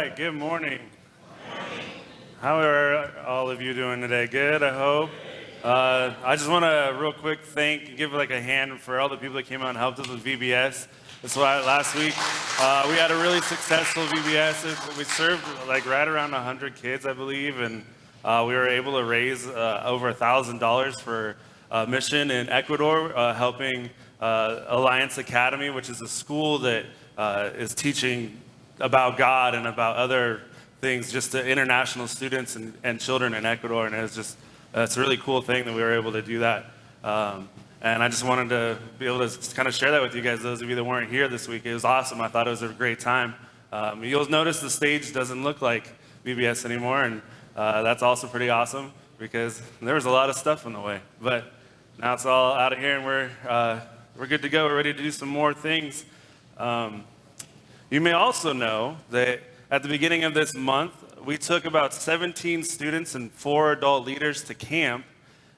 right, good morning. How are all of you doing today? Good, I hope. I just want to real quick give like a hand for all the people that came out and helped us with VBS. That's why last week we had a really successful VBS. We served like right around 100 kids, I believe, and we were able to raise over $1,000 for a mission in Ecuador, helping Alliance Academy, which is a school that is teaching about God and about other things just to international students and children in Ecuador. And it's a really cool thing that we were able to do that. And I just wanted to be able to kind of share that with you guys, those of you that weren't here this week. It was awesome. I thought it was a great time. You'll notice the stage doesn't look like VBS anymore, and that's also pretty awesome because there was a lot of stuff in the way. But now it's all out of here, and we're good to go. We're ready to do some more things. You may also know that at the beginning of this month, we took about 17 students and 4 adult leaders to camp,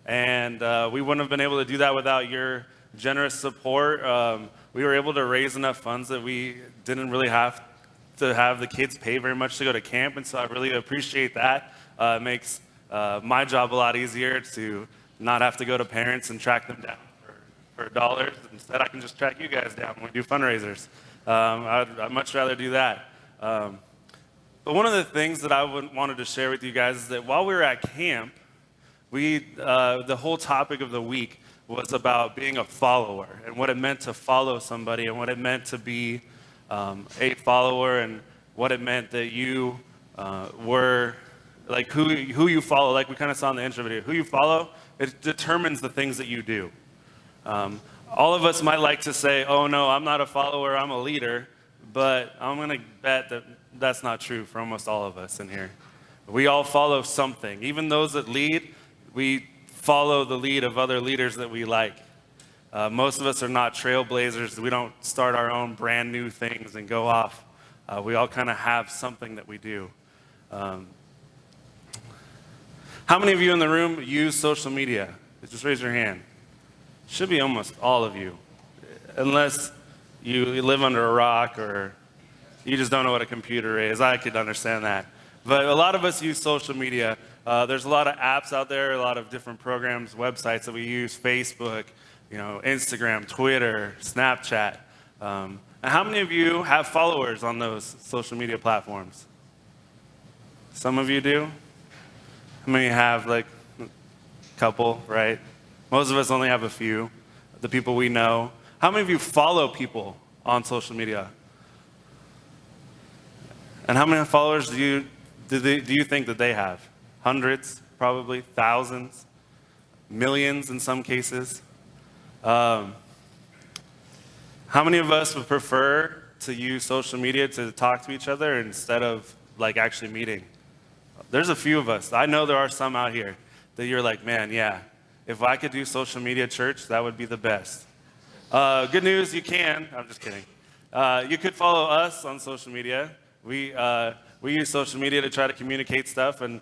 and we wouldn't have been able to do that without your generous support. We were able to raise enough funds that we didn't really have to have the kids pay very much to go to camp, and so I really appreciate that. It makes my job a lot easier to not have to go to parents and track them down for dollars. Instead, I can just track you guys down when we do fundraisers. I'd much rather do that. But one of the things that I wanted to share with you guys is that while we were at camp, the whole topic of the week was about being a follower and what it meant to follow somebody and what it meant to be a follower and what it meant that you were, like who you follow, like we kind of saw in the intro video. Who you follow, it determines the things that you do. All of us might like to say, oh no, I'm not a follower, I'm a leader, but I'm going to bet that that's not true for almost all of us in here. We all follow something. Even those that lead, we follow the lead of other leaders that we like. Most of us are not trailblazers. We don't start our own brand new things and go off. We all kind of have something that we do. How many of you in the room use social media? Just raise your hand. Should be almost all of you, unless you live under a rock or you just don't know what a computer is. I could understand that. But a lot of us use social media. There's a lot of apps out there, a lot of different programs, websites that we use, Facebook, Instagram, Twitter, Snapchat. And how many of you have followers on those social media platforms? Some of you do? How many have like a couple, right? Most of us only have a few, the people we know. How many of you follow people on social media? And how many followers do you think that they have? Hundreds, probably, thousands, millions in some cases. How many of us would prefer to use social media to talk to each other instead of like actually meeting? There's a few of us. I know there are some out here that you're like, man, yeah. If I could do social media church, that would be the best. Good news, you can. I'm just kidding. You could follow us on social media. We use social media to try to communicate stuff, and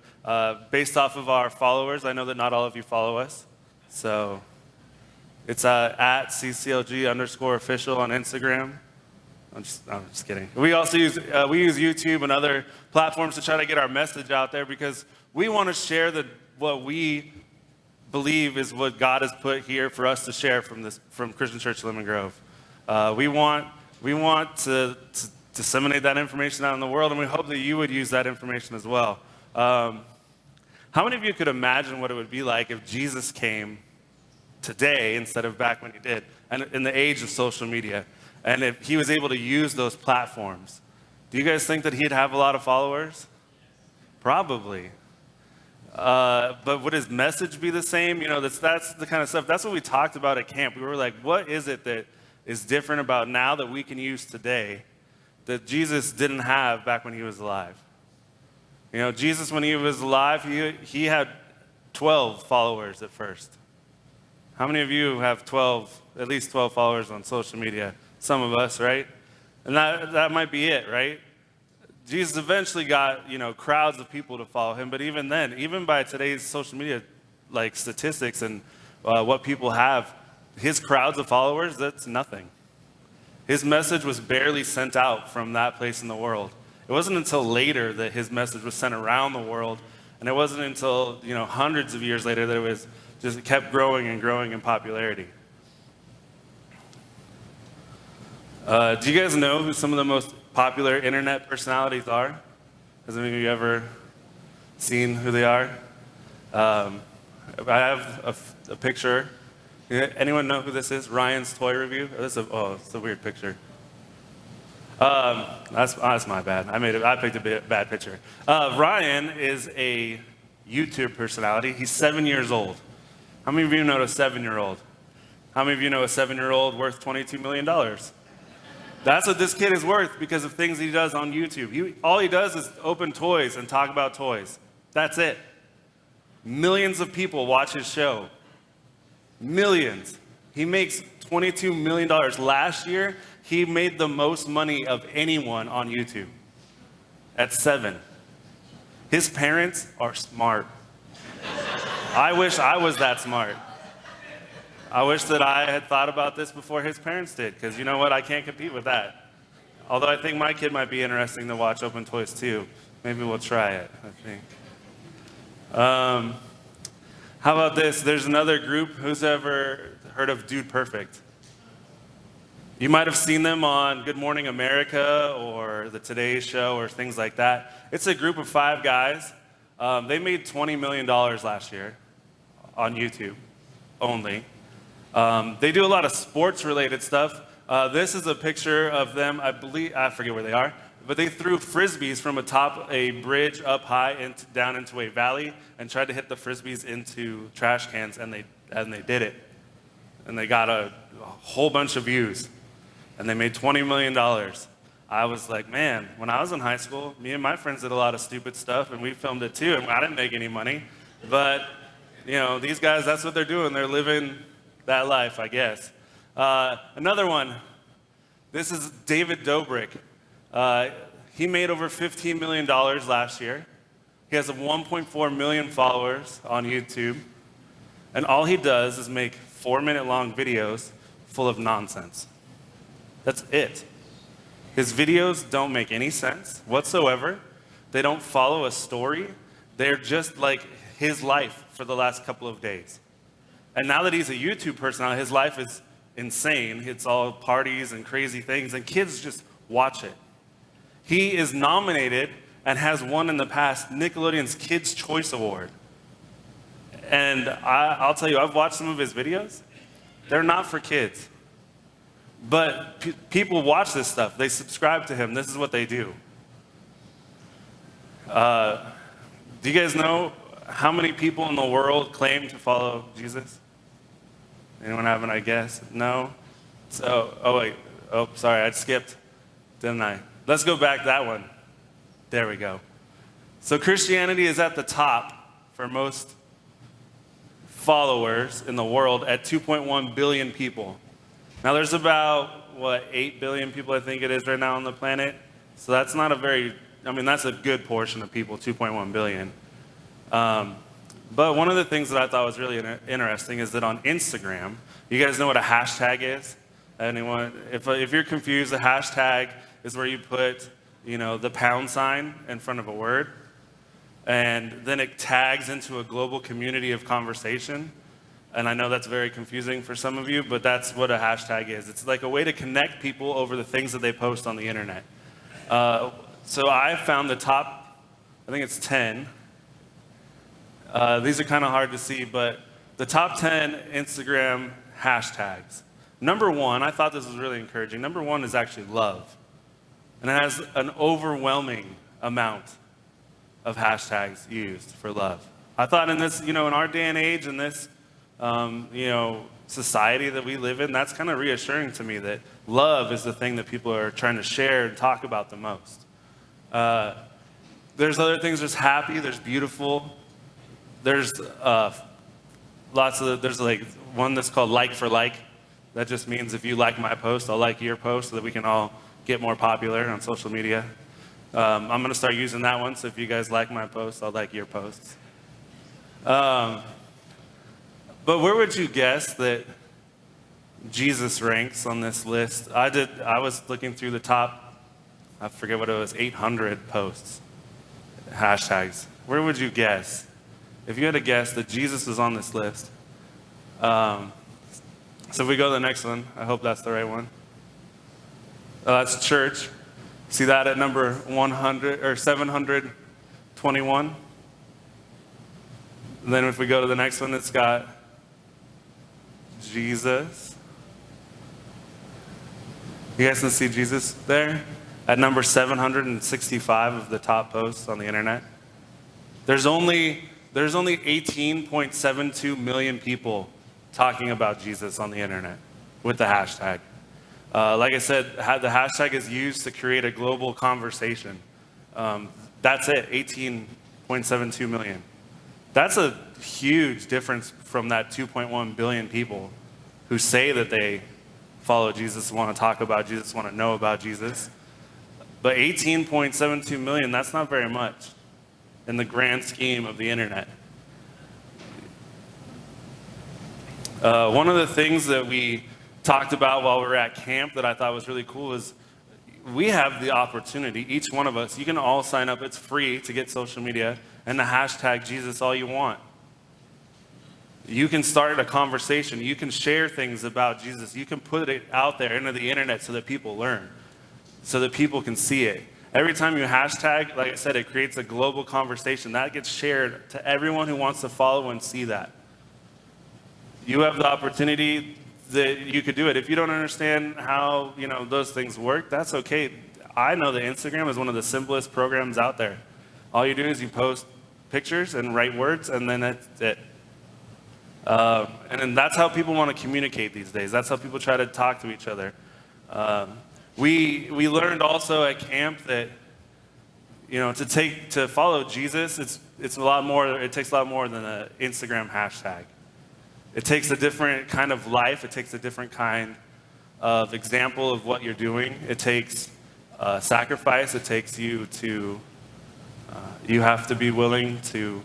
based off of our followers, I know that not all of you follow us. So it's at CCLG_official on Instagram. I'm just kidding. We also use YouTube and other platforms to try to get our message out there because we want to share what we believe is what God has put here for us to share from Christian Church Lemon Grove. We want to disseminate that information out in the world, and we hope that you would use that information as well. How many of you could imagine what it would be like if Jesus came today instead of back when he did, and in the age of social media, and if he was able to use those platforms? Do you guys think that he'd have a lot of followers? Probably. But would his message be the same? That's the kind of stuff. That's what we talked about at camp. We were like, what is it that is different about now that we can use today that Jesus didn't have back when he was alive? Jesus, when he was alive, he had 12 followers at first. How many of you have at least 12 followers on social media? Some of us, right? And that might be it, right? Jesus eventually got, crowds of people to follow him, but even then, even by today's social media statistics and what people have, his crowds of followers, that's nothing. His message was barely sent out from that place in the world. It wasn't until later that his message was sent around the world, and it wasn't until hundreds of years later that it was just kept growing and growing in popularity. Do you guys know who some of the most popular internet personalities are? Has any of you ever seen who they are? I have a picture. Anyone know who this is? Ryan's Toy Review? It's a weird picture. That's my bad. I picked a bad picture. Ryan is a YouTube personality. He's 7 years old. How many of you know a 7-year-old? How many of you know a 7-year-old worth $22 million? That's what this kid is worth because of things he does on YouTube. All he does is open toys and talk about toys. That's it. Millions of people watch his show. Millions. He makes $22 million. Last year, he made the most money of anyone on YouTube at 7. His parents are smart. I wish I was that smart. I wish that I had thought about this before his parents did, because you know what? I can't compete with that. Although I think my kid might be interesting to watch open toys too. Maybe we'll try it, I think. How about this? There's another group. Who's ever heard of Dude Perfect? You might have seen them on Good Morning America or the Today Show or things like that. It's a group of 5 guys. They made $20 million last year on YouTube only. They do a lot of sports-related stuff. This is a picture of them, I forget where they are, but they threw frisbees from atop a bridge up high and down into a valley and tried to hit the frisbees into trash cans, and they did it. And they got a whole bunch of views, and they made $20 million. I was like, man, when I was in high school, me and my friends did a lot of stupid stuff, and we filmed it too, and I didn't make any money. But, these guys, that's what they're doing. They're living that life, I guess. Another one, this is David Dobrik. He made over $15 million last year. He has 1.4 million followers on YouTube. And all he does is make 4-minute-long videos full of nonsense. That's it. His videos don't make any sense whatsoever. They don't follow a story. They're just like his life for the last couple of days. And now that he's a YouTube person, his life is insane. It's all parties and crazy things, and kids just watch it. He is nominated and has won in the past Nickelodeon's Kids' Choice Award. And I'll tell you, I've watched some of his videos. They're not for kids. But people watch this stuff. They subscribe to him. This is what they do. Do you guys know how many people in the world claim to follow Jesus? Anyone have an I guess? No? Sorry, I skipped, didn't I? Let's go back that one. There we go. So Christianity is at the top for most followers in the world at 2.1 billion people. Now there's about, 8 billion people I think it is right now on the planet. So that's not that's a good portion of people, 2.1 billion. But one of the things that I thought was really interesting is that on Instagram, you guys know what a hashtag is? Anyone? If you're confused, a hashtag is where you put, the pound sign in front of a word, and then it tags into a global community of conversation. And I know that's very confusing for some of you, but that's what a hashtag is. It's like a way to connect people over the things that they post on the internet. So I found the top, I think it's 10. These are kind of hard to see, but the top 10 Instagram hashtags. Number 1, I thought this was really encouraging. Number 1 is actually love. And it has an overwhelming amount of hashtags used for love. I thought in this, in our day and age, in this, society that we live in, that's kind of reassuring to me that love is the thing that people are trying to share and talk about the most. There's other things. There's happy, there's beautiful. There's there's like one that's called like for like. That just means if you like my post, I'll like your post so that we can all get more popular on social media. I'm going to start using that one, so if you guys like my posts, I'll like your posts. But where would you guess that Jesus ranks on this list? I was looking through the top I forget what it was, 800 posts, hashtags. Where would you guess? If you had to guess that Jesus is on this list. So if we go to the next one, I hope that's the right one. That's church. See that at number 100 or 721? And then if we go to the next one, it's got Jesus. You guys can see Jesus there at number 765 of the top posts on the internet. There's only 18.72 million people talking about Jesus on the internet with the hashtag. Like I said, the hashtag is used to create a global conversation. That's it, 18.72 million. That's a huge difference from that 2.1 billion people who say that they follow Jesus, want to talk about Jesus, want to know about Jesus. But 18.72 million, that's not very much in the grand scheme of the internet. One of the things that we talked about while we were at camp that I thought was really cool is we have the opportunity, each one of us, you can all sign up, it's free to get social media, and the hashtag Jesus all you want. You can start a conversation, you can share things about Jesus, you can put it out there into the internet so that people learn, so that people can see it. Every time you hashtag, like I said, it creates a global conversation. That gets shared to everyone who wants to follow and see that. You have the opportunity that you could do it. If you don't understand how, those things work, that's okay. I know that Instagram is one of the simplest programs out there. All you do is you post pictures and write words, and then that's it. And then that's how people want to communicate these days. That's how people try to talk to each other. We learned also at camp that, to follow Jesus, it's a lot more. It takes a lot more than an Instagram hashtag. It takes a different kind of life. It takes a different kind of example of what you're doing. It takes sacrifice. It takes you to. You have to be willing to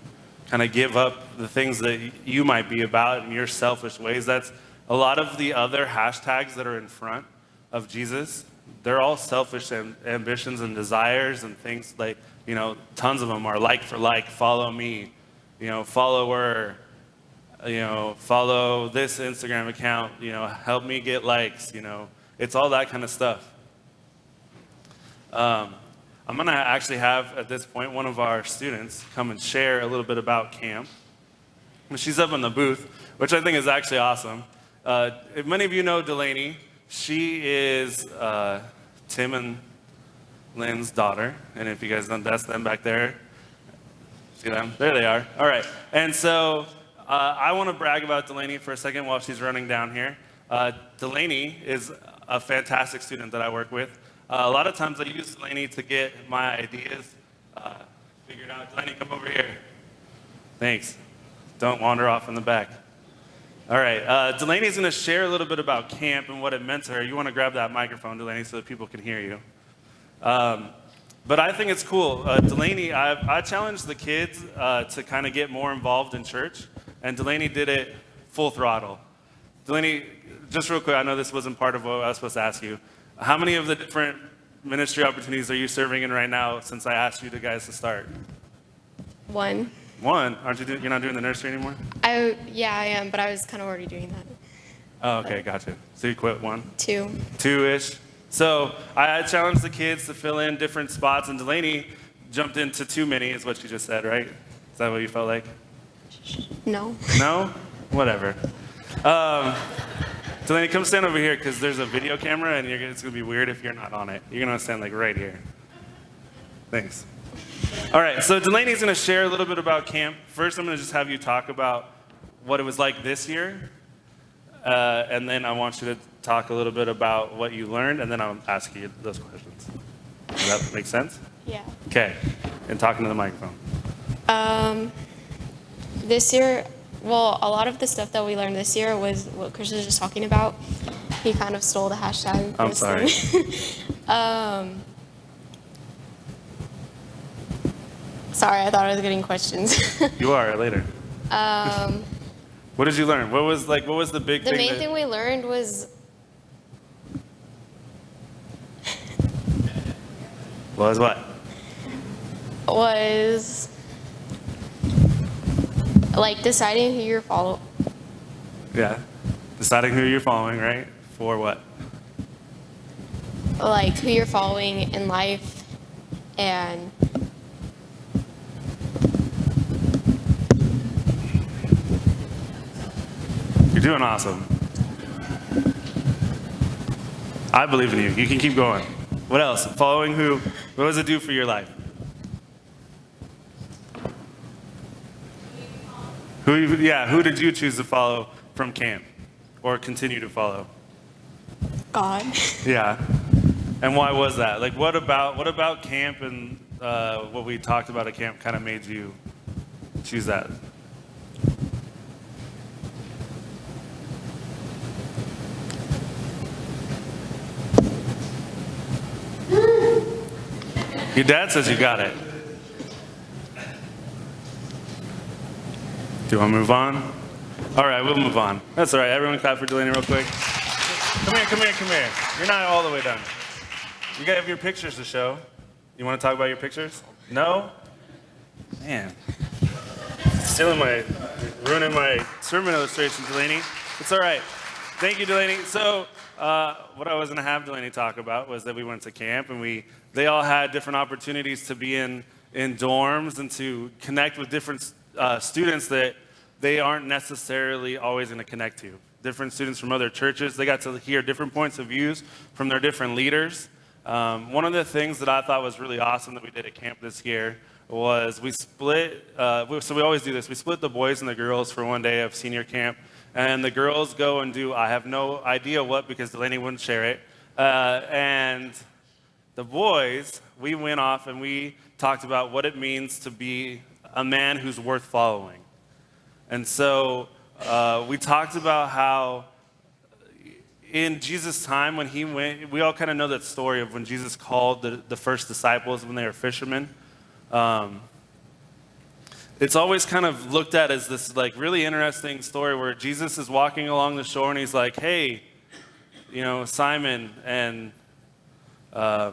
kind of give up the things that you might be about in your selfish ways. That's a lot of the other hashtags that are in front of Jesus. They're all selfish ambitions and desires and things like, tons of them are like for like, follow me, follower, follow this Instagram account, help me get likes, it's all that kind of stuff. I'm going to actually have, at this point, one of our students come and share a little bit about camp. She's up in the booth, which I think is actually awesome. If many of you know Delaney, she is Tim and Lynn's daughter. And if you guys don't, that's them back there. See them? There they are. All right. And so I want to brag about Delaney for a second while she's running down here. Delaney is a fantastic student that I work with. A lot of times I use Delaney to get my ideas figured out. Delaney, come over here. Thanks. Don't wander off in the back. All right. Delaney's going to share a little bit about camp and what it meant to her. You want to grab that microphone, Delaney, so that people can hear you. But I think it's cool. Delaney, I challenged the kids to kind of get more involved in church, and Delaney did it full throttle. Delaney, just real quick, I know this wasn't part of what I was supposed to ask you. How many of the different ministry opportunities are you serving in right now since I asked you guys to start? One. One? You're not doing the nursery anymore? Yeah, I am, but I was kind of already doing that. Oh, okay, gotcha. So you quit one? Two. Two-ish. So I challenged the kids to fill in different spots, and Delaney jumped into too many, is what you just said, right? Is that what you felt like? No. No? Whatever. Delaney, come stand over here because there's a video camera and it's going to be weird if you're not on it. You're going to stand like right here. Thanks. All right, so Delaney's going to share a little bit about camp. First, I'm going to just have you talk about what it was like this year. And then I want you to talk a little bit about what you learned, and then I'll ask you those questions. Does that make sense? Yeah. Okay, and talking to the microphone. This year, well, a lot of the stuff that we learned this year was what Chris was just talking about. He kind of stole the hashtag. I'm sorry. Sorry, I thought I was getting questions. You are, later. What did you learn? What was the big thing? The main thing we learned was Was what? Was like deciding who you're following. Yeah. Deciding who you're following, right? For what? Like who you're following in life, and You're doing awesome. I believe in you. You can keep going. What else? Following who? What does it do for your life? Who did you choose to follow from camp or continue to follow? God. Yeah. And why was that? Like, what about camp and what we talked about at camp kind of made you choose that? Your dad says you got it. Do you want to move on? All right, we'll move on. That's all right. Everyone clap for Delaney real quick. Come here. You're not all the way done. You have your pictures to show. You want to talk about your pictures? No? Man. Ruining my sermon illustration, Delaney. It's all right. Thank you, Delaney. So, what I was going to have Delaney talk about was that we went to camp and they all had different opportunities to be in dorms and to connect with different students that they aren't necessarily always going to connect to. Different students from other churches. They got to hear different points of views from their different leaders. One of the things that I thought was really awesome that we did at camp this year was we split, so we always do this, we split the boys and the girls for one day of senior camp, and the girls go and do, I have no idea what, because Delaney wouldn't share it, and the boys, we went off and we talked about what it means to be a man who's worth following. And so we talked about how in Jesus' time when he went, we all kind of know that story of when Jesus called the first disciples when they were fishermen. It's always kind of looked at as this like really interesting story where Jesus is walking along the shore and he's like, hey, Simon and, I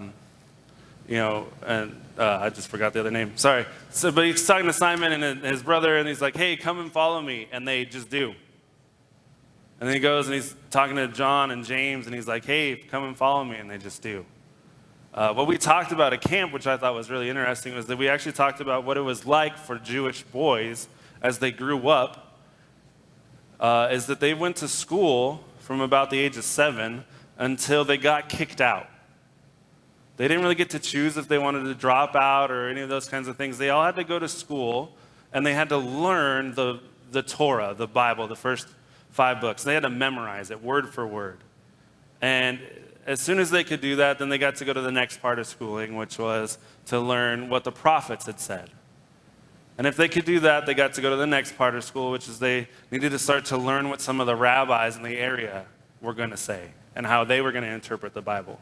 just forgot the other name. Sorry. So, but he's talking to Simon and his brother, and he's like, hey, come and follow me. And they just do. And then he goes and he's talking to John and James, and he's like, hey, come and follow me. And they just do. What we talked about at camp, which I thought was really interesting, was that we actually talked about what it was like for Jewish boys as they grew up, is that they went to school from about the age of 7 until they got kicked out. They didn't really get to choose if they wanted to drop out or any of those kinds of things. They all had to go to school, and they had to learn the Torah, the Bible, the first 5 books. They had to memorize it word for word. And as soon as they could do that, then they got to go to the next part of schooling, which was to learn what the prophets had said. And if they could do that, they got to go to the next part of school, which is they needed to start to learn what some of the rabbis in the area were going to say and how they were going to interpret the Bible.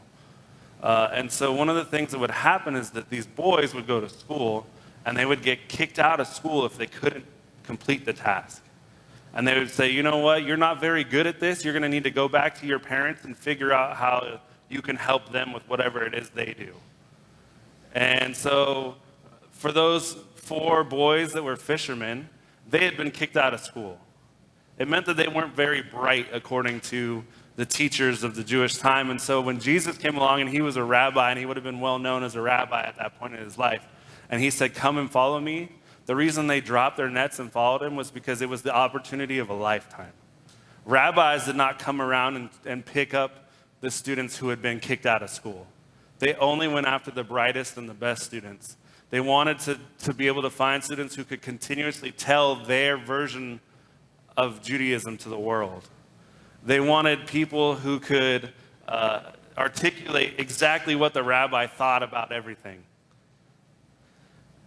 And so one of the things that would happen is that these boys would go to school and they would get kicked out of school if they couldn't complete the task. And they would say, you know what, you're not very good at this. You're going to need to go back to your parents and figure out how you can help them with whatever it is they do. And so for those 4 boys that were fishermen, they had been kicked out of school. It meant that they weren't very bright according to the teachers of the Jewish time. And so when Jesus came along and he was a rabbi, and he would have been well known as a rabbi at that point in his life, and he said, come and follow me, the reason they dropped their nets and followed him was because it was the opportunity of a lifetime. Rabbis did not come around and pick up the students who had been kicked out of school. They only went after the brightest and the best students. They wanted to be able to find students who could continuously tell their version of Judaism to the world. They wanted people who could articulate exactly what the rabbi thought about everything.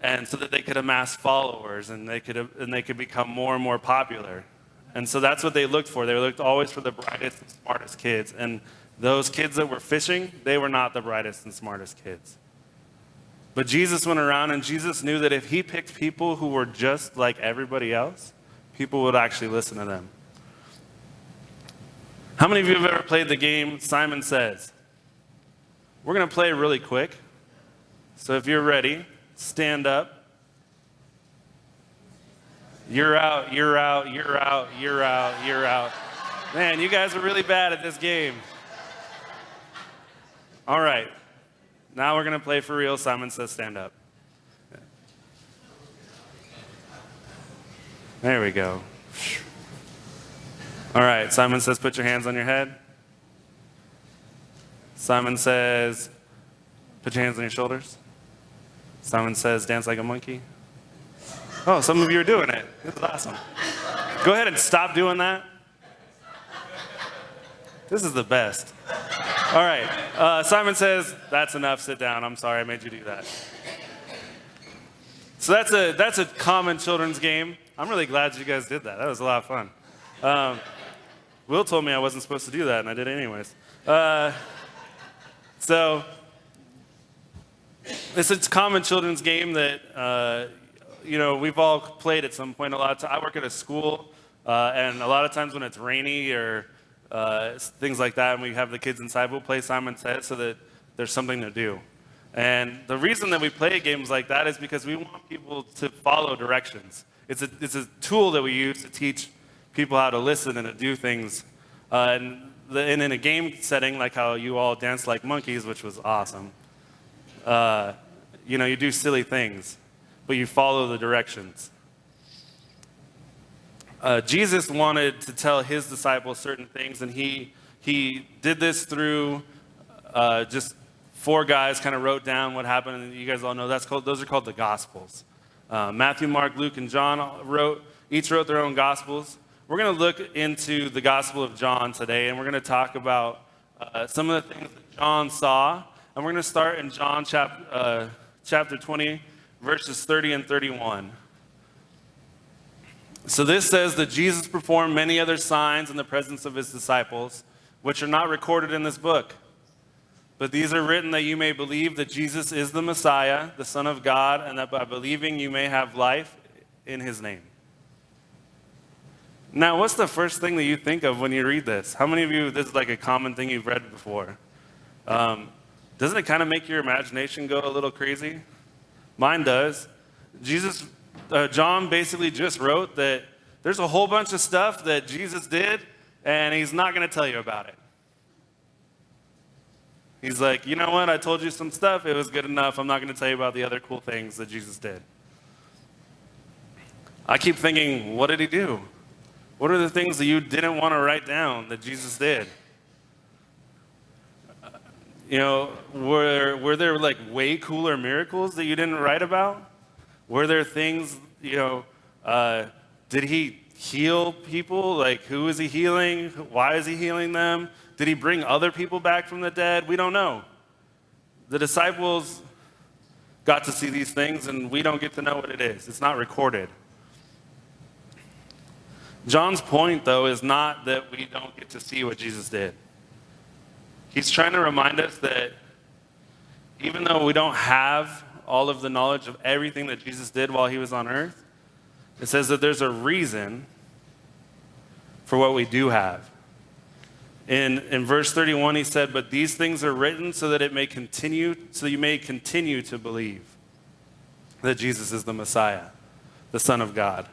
And so that they could amass followers and they could become more and more popular. And so that's what they looked for. They looked always for the brightest and smartest kids. And those kids that were fishing, they were not the brightest and smartest kids. But Jesus went around and Jesus knew that if he picked people who were just like everybody else, people would actually listen to them. How many of you have ever played the game Simon Says? We're going to play really quick. So if you're ready, stand up. You're out, you're out, you're out, you're out, you're out. Man, you guys are really bad at this game. All right. Now we're going to play for real. Simon says stand up. There we go. All right. Simon says put your hands on your head. Simon says put your hands on your shoulders. Simon says dance like a monkey. Oh, some of you are doing it. This is awesome. Go ahead and stop doing that. This is the best. All right. Simon says, that's enough. Sit down. I'm sorry I made you do that. So that's a common children's game. I'm really glad you guys did that. That was a lot of fun. Will told me I wasn't supposed to do that, and I did it anyways. So it's a common children's game that, we've all played at some point. I work at a school, and a lot of times when it's rainy or things like that, and we have the kids inside, we'll play Simon Says so that there's something to do. And the reason that we play games like that is because we want people to follow directions. It's a tool that we use to teach people how to listen and to do things. And in a game setting, like how you all danced like monkeys, which was awesome, you do silly things, but you follow the directions. Jesus wanted to tell his disciples certain things, and he did this through just 4 guys kind of wrote down what happened, and you guys all know those are called the Gospels. Matthew, Mark, Luke, and John each wrote their own Gospels. We're going to look into the Gospel of John today, and we're going to talk about some of the things that John saw, and we're going to start in John chapter 20, verses 30 and 31. So this says that Jesus performed many other signs in the presence of his disciples, which are not recorded in this book. But these are written that you may believe that Jesus is the Messiah, the Son of God, and that by believing you may have life in his name. Now, what's the first thing that you think of when you read this? How many of you, this is like a common thing you've read before? Doesn't it kind of make your imagination go a little crazy? Mine does. John basically just wrote that there's a whole bunch of stuff that Jesus did, and he's not going to tell you about it. He's like, you know what? I told you some stuff. It was good enough. I'm not going to tell you about the other cool things that Jesus did. I keep thinking, what did he do? What are the things that you didn't want to write down that Jesus did? Were there like way cooler miracles that you didn't write about? Were there things, did he heal people? Like, who is he healing? Why is he healing them? Did he bring other people back from the dead? We don't know. The disciples got to see these things, and we don't get to know what it is. It's not recorded. John's point, though, is not that we don't get to see what Jesus did. He's trying to remind us that even though we don't have all of the knowledge of everything that Jesus did while he was on earth, it says that there's a reason for what we do have. In verse 31, he said, but these things are written so that you may continue to believe that Jesus is the Messiah, the Son of God.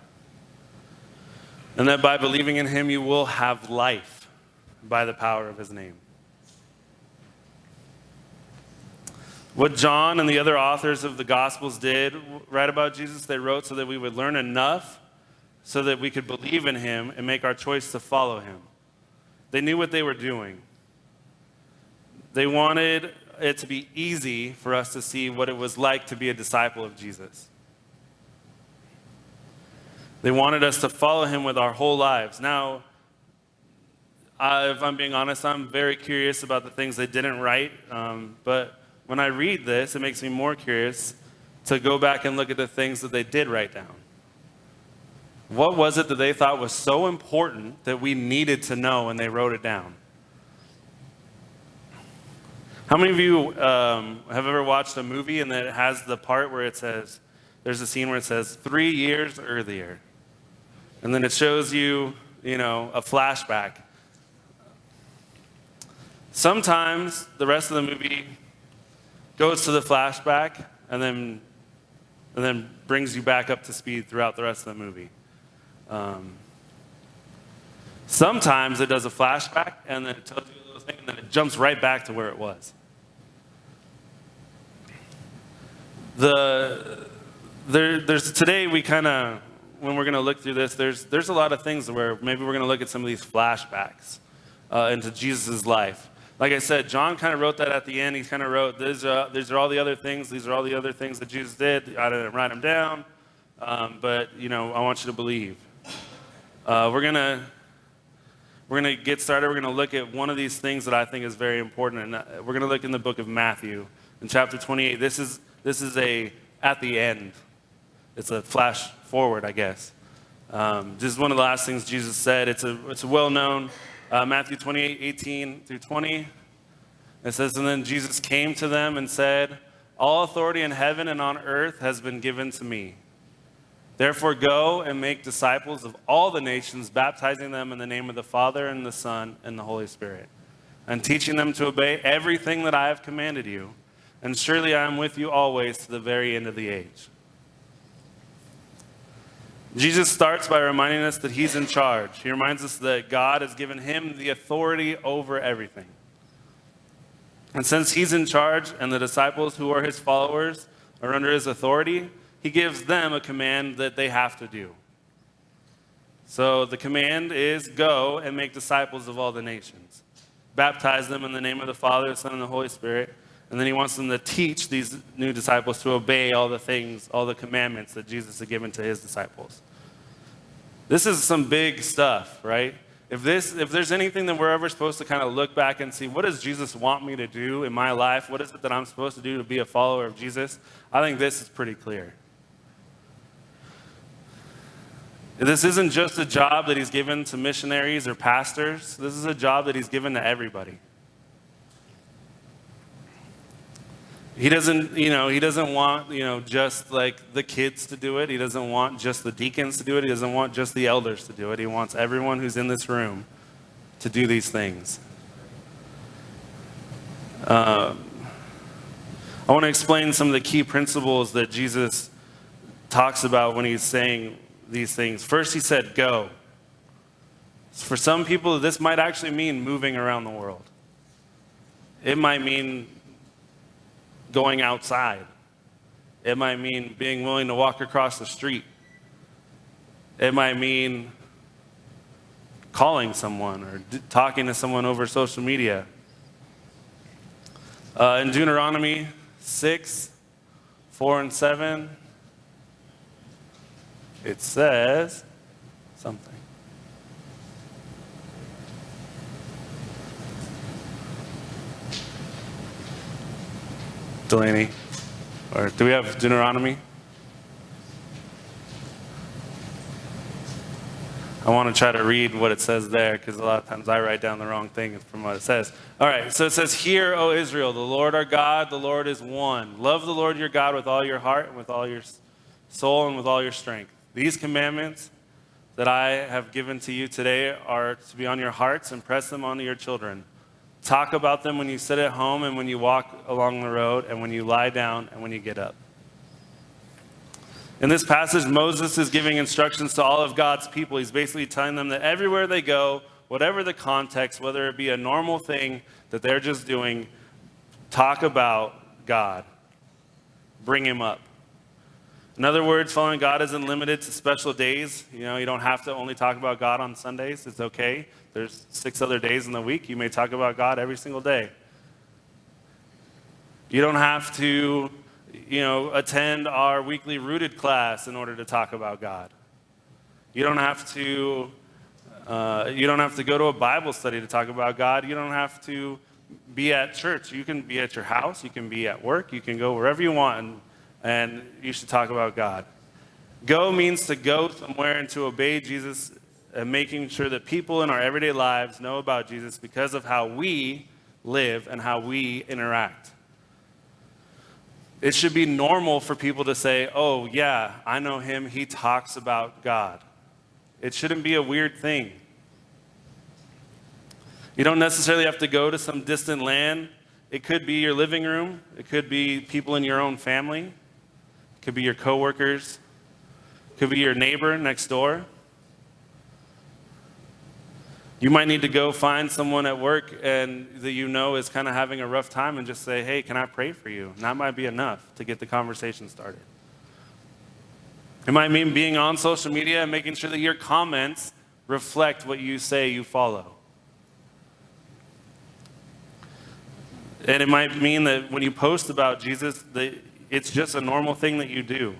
And that by believing in him, you will have life by the power of his name. What John and the other authors of the Gospels did write about Jesus, they wrote so that we would learn enough so that we could believe in him and make our choice to follow him. They knew what they were doing. They wanted it to be easy for us to see what it was like to be a disciple of Jesus. They wanted us to follow him with our whole lives. Now, if I'm being honest, I'm very curious about the things they didn't write. But when I read this, it makes me more curious to go back and look at the things that they did write down. What was it that they thought was so important that we needed to know when they wrote it down? How many of you have ever watched a movie and it has the part where it says, there's a scene where it says 3 years earlier, and then it shows you, a flashback. Sometimes the rest of the movie goes to the flashback, and then brings you back up to speed throughout the rest of the movie. Sometimes it does a flashback, and then it tells you a little thing, and then it jumps right back to where it was. There's today we kind of, when we're going to look through this, there's a lot of things where maybe we're going to look at some of these flashbacks into Jesus' life. Like I said, John kind of wrote that at the end. He kind of wrote, these are all the other things. These are all the other things that Jesus did. I didn't write them down, but I want you to believe. We're gonna get started. We're gonna look at one of these things that I think is very important, and we're gonna look in the book of Matthew, in chapter 28. This is at the end. It's a flash forward, I guess. This is one of the last things Jesus said. It's a well-known. Matthew 28, 18 through 20. It says, and then Jesus came to them and said, all authority in heaven and on earth has been given to me. Therefore go and make disciples of all the nations, baptizing them in the name of the Father and the Son and the Holy Spirit, and teaching them to obey everything that I have commanded you. And surely I am with you always to the very end of the age. Jesus starts by reminding us that he's in charge. He reminds us that God has given him the authority over everything. And since he's in charge and the disciples who are his followers are under his authority, he gives them a command that they have to do. So the command is go and make disciples of all the nations. Baptize them in the name of the Father, the Son, and the Holy Spirit. And then he wants them to teach these new disciples to obey all the things, all the commandments that Jesus had given to his disciples. This is some big stuff, right? If there's anything that we're ever supposed to kind of look back and see, what does Jesus want me to do in my life? What is it that I'm supposed to do to be a follower of Jesus? I think this is pretty clear. This isn't just a job that he's given to missionaries or pastors. This is a job that he's given to everybody. He doesn't want, just like the kids to do it. He doesn't want just the deacons to do it. He doesn't want just the elders to do it. He wants everyone who's in this room to do these things. I want to explain some of the key principles that Jesus talks about when he's saying these things. First, he said, go. For some people, this might actually mean moving around the world. It might mean going outside. It might mean being willing to walk across the street. It might mean calling someone or talking to someone over social media. In Deuteronomy 6, 4 and 7, it says something. Delaney, or do we have Deuteronomy? I want to try to read what it says there because a lot of times I write down the wrong thing from what it says. All right, so it says, hear, O Israel, the Lord our God, the Lord is one. Love the Lord your God with all your heart and with all your soul and with all your strength. These commandments that I have given to you today are to be on your hearts, and press them onto your children. Talk about them when you sit at home and when you walk along the road and when you lie down and when you get up. In this passage, Moses is giving instructions to all of God's people. He's basically telling them that everywhere they go, whatever the context, whether it be a normal thing that they're just doing, talk about God. Bring him up. In other words, following God isn't limited to special days. You don't have to only talk about God on Sundays. It's okay. There's 6 other days in the week. You may talk about God every single day. You don't have to, attend our weekly Rooted class in order to talk about God. You don't have to go to a Bible study to talk about God. You don't have to be at church. You can be at your house. You can be at work. You can go wherever you want, and you should talk about God. Go means to go somewhere and to obey Jesus, and making sure that people in our everyday lives know about Jesus because of how we live and how we interact. It should be normal for people to say, oh yeah, I know him, he talks about God. It shouldn't be a weird thing. You don't necessarily have to go to some distant land. It could be your living room. It could be people in your own family. Could be your coworkers. Could be your neighbor next door. You might need to go find someone at work and that you know is kind of having a rough time and just say, hey, can I pray for you? And that might be enough to get the conversation started. It might mean being on social media and making sure that your comments reflect what you say you follow. And it might mean that when you post about Jesus, that it's just a normal thing that you do.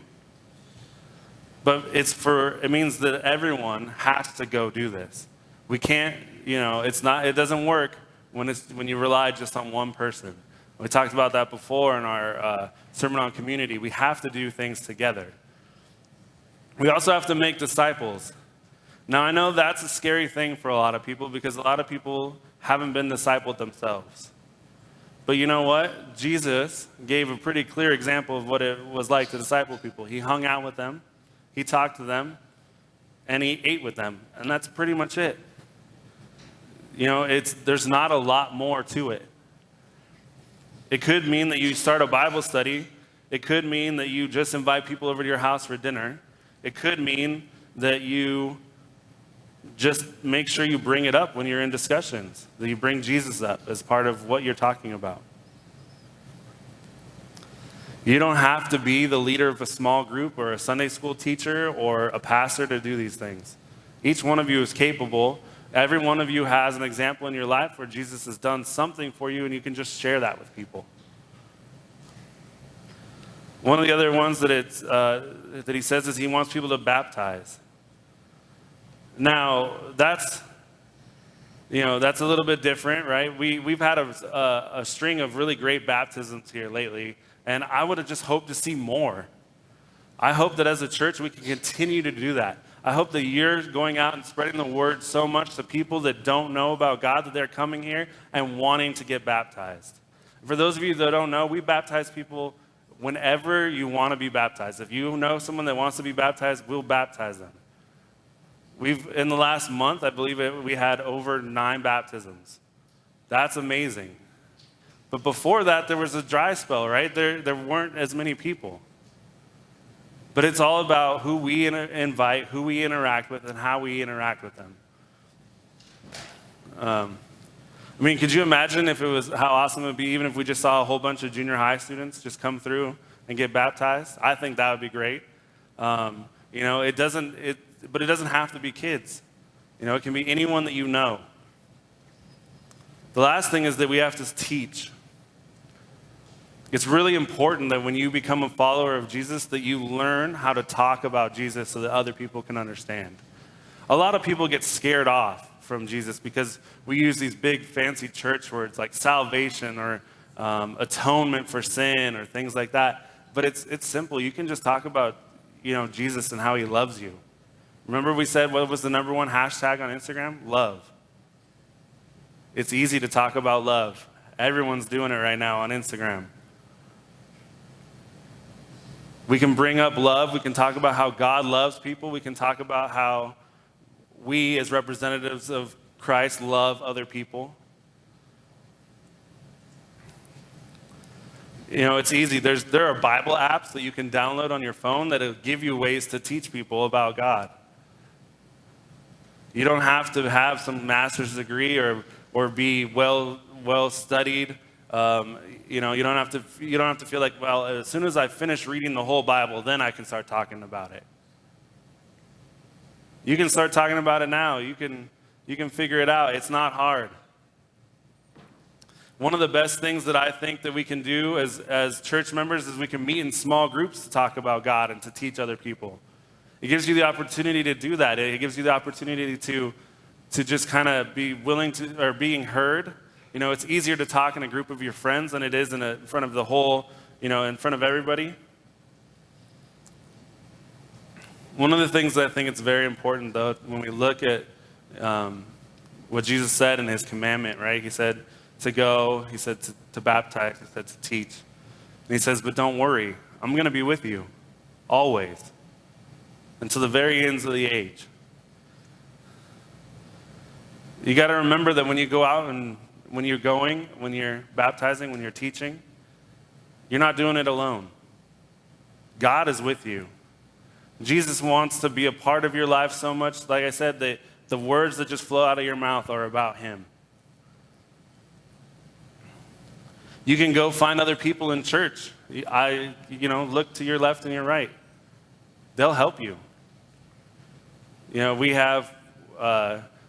But it means that everyone has to go do this. We can't, it doesn't work when you rely just on one person. We talked about that before in our sermon on community. We have to do things together. We also have to make disciples. Now, I know that's a scary thing for a lot of people because a lot of people haven't been discipled themselves. But you know what? Jesus gave a pretty clear example of what it was like to disciple people. He hung out with them, he talked to them, and he ate with them. And that's pretty much it. There's not a lot more to it. It could mean that you start a Bible study. It could mean that you just invite people over to your house for dinner. It could mean that you just make sure you bring it up when you're in discussions, that you bring Jesus up as part of what you're talking about. You don't have to be the leader of a small group or a Sunday school teacher or a pastor to do these things. Each one of you is capable. Every one of you has an example in your life where Jesus has done something for you, and you can just share that with people. One of the other ones that he says is he wants people to baptize. Now, that's a little bit different, right? We've had a string of really great baptisms here lately, and I would have just hoped to see more. I hope that as a church we can continue to do that. I hope that you're going out and spreading the word so much to people that don't know about God that they're coming here and wanting to get baptized. For those of you that don't know, we baptize people whenever you want to be baptized. If you know someone that wants to be baptized, we'll baptize them. In the last month, I believe we had over 9 baptisms. That's amazing. But before that, there was a dry spell, right? There weren't as many people. But it's all about who we invite, who we interact with, and how we interact with them. Could you imagine how awesome it would be even if we just saw a whole bunch of junior high students just come through and get baptized? I think that would be great. But it doesn't have to be kids. It can be anyone that you know. The last thing is that we have to teach. It's really important that when you become a follower of Jesus, that you learn how to talk about Jesus so that other people can understand. A lot of people get scared off from Jesus because we use these big fancy church words like salvation or atonement for sin or things like that. But it's simple. You can just talk about Jesus and how he loves you. Remember we said what was the number one hashtag on Instagram? Love. It's easy to talk about love. Everyone's doing it right now on Instagram. We can bring up love. We can talk about how God loves people. We can talk about how we as representatives of Christ love other people. It's easy. There are Bible apps that you can download on your phone that will give you ways to teach people about God. You don't have to have some master's degree or be well studied. You don't have to feel like, well, as soon as I finish reading the whole Bible, then I can start talking about it. You can start talking about it now. You can figure it out. It's not hard. One of the best things that I think that we can do as church members is we can meet in small groups to talk about God and to teach other people. It gives you the opportunity to do that. It gives you the opportunity to just kind of be willing to, or being heard. It's easier to talk in a group of your friends than it is in front of the whole, in front of everybody. One of the things that I think it's very important, though, when we look at what Jesus said in his commandment, right? He said to go, he said to baptize, he said to teach. And he says, but don't worry, I'm going to be with you always until the very ends of the age. You got to remember that when you go out and when you're baptizing, when you're teaching, you're not doing it alone. God is with you. Jesus wants to be a part of your life so much, like I said, that the words that just flow out of your mouth are about him. You can go find other people in church. Look to your left and your right. They'll help you. We have,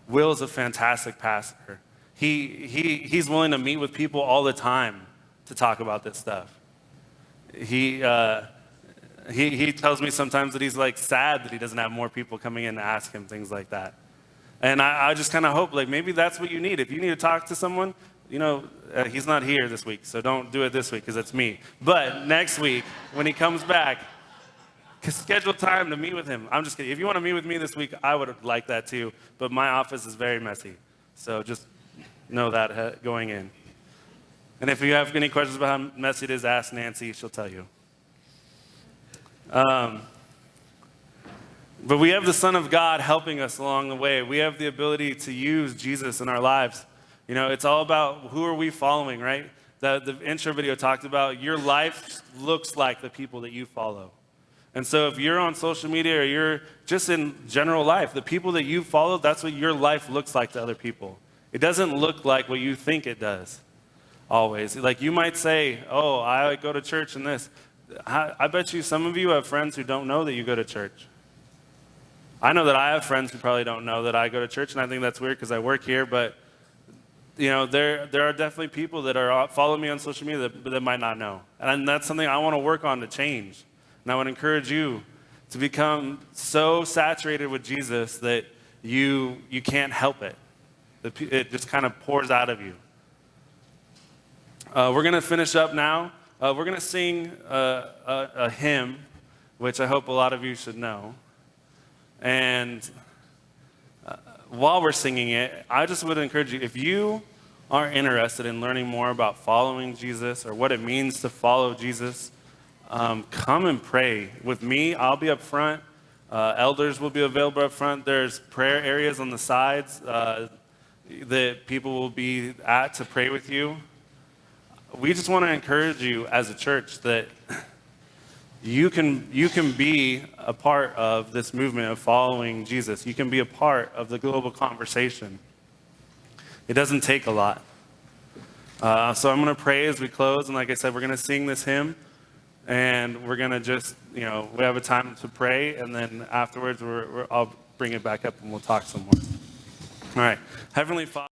Will's a fantastic pastor. He's willing to meet with people all the time to talk about this stuff. He tells me sometimes that he's like sad that he doesn't have more people coming in to ask him things like that. And I just kind of hope like maybe that's what you need. If you need to talk to someone, he's not here this week, so don't do it this week because it's me. But next week when he comes back, schedule time to meet with him. I'm just kidding. If you want to meet with me this week, I would like that too. But my office is very messy, so just know that going in. And if you have any questions about how messy it is, ask Nancy. She'll tell you. But we have the Son of God helping us along the way. We have the ability to use Jesus in our lives. It's all about who are we following, right? The intro video talked about your life looks like the people that you follow. And so if you're on social media or you're just in general life, the people that you follow, that's what your life looks like to other people. It doesn't look like what you think it does always. Like you might say, oh, I go to church and this. I bet you some of you have friends who don't know that you go to church. I know that I have friends who probably don't know that I go to church, and I think that's weird because I work here, but there are definitely people that are follow me on social media that might not know. And that's something I want to work on to change. And I would encourage you to become so saturated with Jesus that you can't help it. It just kind of pours out of you. We're going to finish up now. We're going to sing a hymn, which I hope a lot of you should know. And while we're singing it, I just would encourage you, if you are interested in learning more about following Jesus or what it means to follow Jesus, come and pray with me. I'll be up front. Elders will be available up front. There's prayer areas on the sides that people will be at to pray with you. We just want to encourage you as a church that you can be a part of this movement of following Jesus. You can be a part of the global conversation. It doesn't take a lot. So I'm going to pray as we close. And like I said, we're going to sing this hymn. And we're going to just, we have a time to pray. And then afterwards, I'll bring it back up and we'll talk some more. All right. Heavenly Father.